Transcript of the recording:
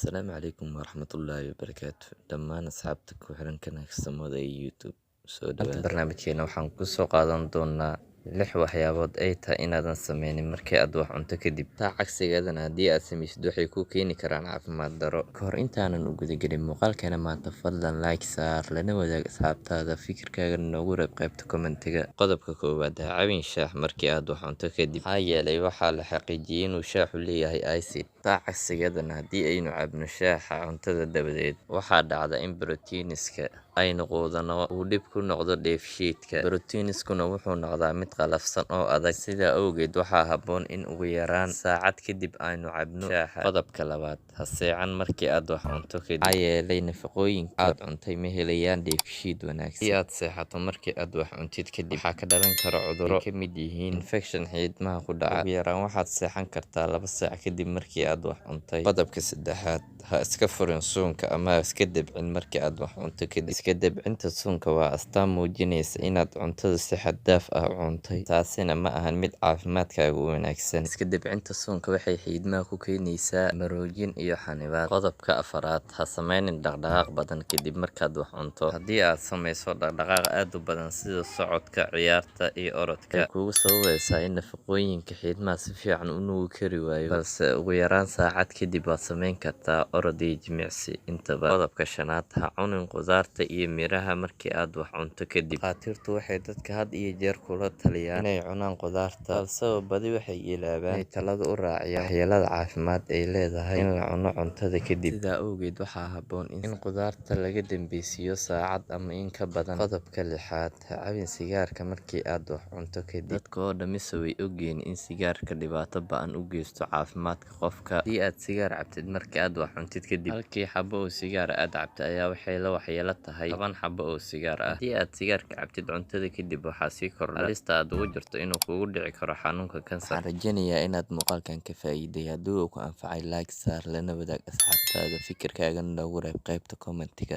Asalaamu calaykum waraxmatullaahi wabarakaatu dhammaan asxaabta ku xiran kanaalka ee YouTube soo dhawaada barnaamijkeena waxaan ku soo qaadan doonaa 6 waxyaabood ay tahay inaadan sameynin markii aad wax cunto kadib taa cagsigeedana haddii aad samaysid waxay ku keeni karaan caafimaad darro ka hor intaanan u gudagelin muuqaalkeena maanta fadlan like saar lana wadaag asxaabtaada fikirkaaga noogu reeb qaybta kommentiga qodobka koowaad ha cabin shaah markii aad wax cunto kadib maxaa yeelay waxaa la xaqiijiyey inuu shaahu leeyahay acid taa cagsigeedana haddii aynu cabno shaaha cuntada dabadeed waxaa dhacda in borotiiniska ay noqdaan uu dhib ku noqdo dheefshiidka borotiiniskuna wuxuu noqdaa mid qalafsan oo adag sidaa awgeed waxaa habboon in ugu yaraan saacad kadib aynu cabno shaaha qodobka labaad ha seexan markii aad wax cunto kadib maxaa yeelay nafaqooyinka aad cuntay ma helayaan dheefshiid wanaagsan si aad seexato markii aad wax cuntid kadib waxaa ka dhalan kara cudurro ay ka mid yihiin infekshan xiidmaha ku dhaca ugu yaraan waxaad seexan kartaa 2 saac kadib markii aad wax cuntay qodobka saddexaad ha iska furin suunka ama ha iska dabcin markii aad wax cunto kadib iska dabcinta suunka waa astaan muujinaysa inaad cuntada si xad dhaaf ah u cuntay taasina ma ahan mid caafimaadkaaga u wanaagsan iska dabcinta suunka waxay xiidmaha ku keenaysaa maroojin iyo xanibaad qodobka afaraad ha sameynin dhaqdhaqaaq badan kadib markaad wax cunto haddii aad samayso dhaqdhaqaaq aad u badan sida socodka ciyaarta iyo orodka waxay kugu sababaysaa in nafaqooyinka xiidmaha si fiican u nuugi kari waayo balse ugu yaraan saacad kadib waad samayn kartaa orod iyo jimicsi intaba qodobka shanaad ha cunin qudaarta iyo miraha markii aad wax cunto kadib dhakhaatiirtu waxay dadka had iyo jeer kula taliyaan inay cunaan qudaarta balse badi waxay ilaabaan inay talada u raaciyaan waxyeelada caafimaad ay leedahay in la cuno cuntada kadib sidaa awgeed waxaa habboon in qudaarta laga dambeysiiyo saacad ama in ka badan qodobka lixaad ha cabin sigaarka markii aad wax cunto kadib dadka oo dhammise way ogyihiin in sigaarka dhibaato ba'an u geysto caafimaadka qofka haddii aad sigaar cabtid markii aad wax cuntid kadib halkii xabo oo sigaar aad cabtay ayaa waxay la waxyeelo tahay 10 xabo oo sigaar ah haddii aad sigaarka cabtid cuntada kadib waxaa sii kordha halista aad ugu jirto inuu kugu dhici karo xanuunka kansar waxaan rajaynayaa inaad muuqaalkan ka faa'iiday haddii uu ku anfacay like saar lana wadaag asxaabtaada fikirkaaga noogu reeb qaybta kommentiga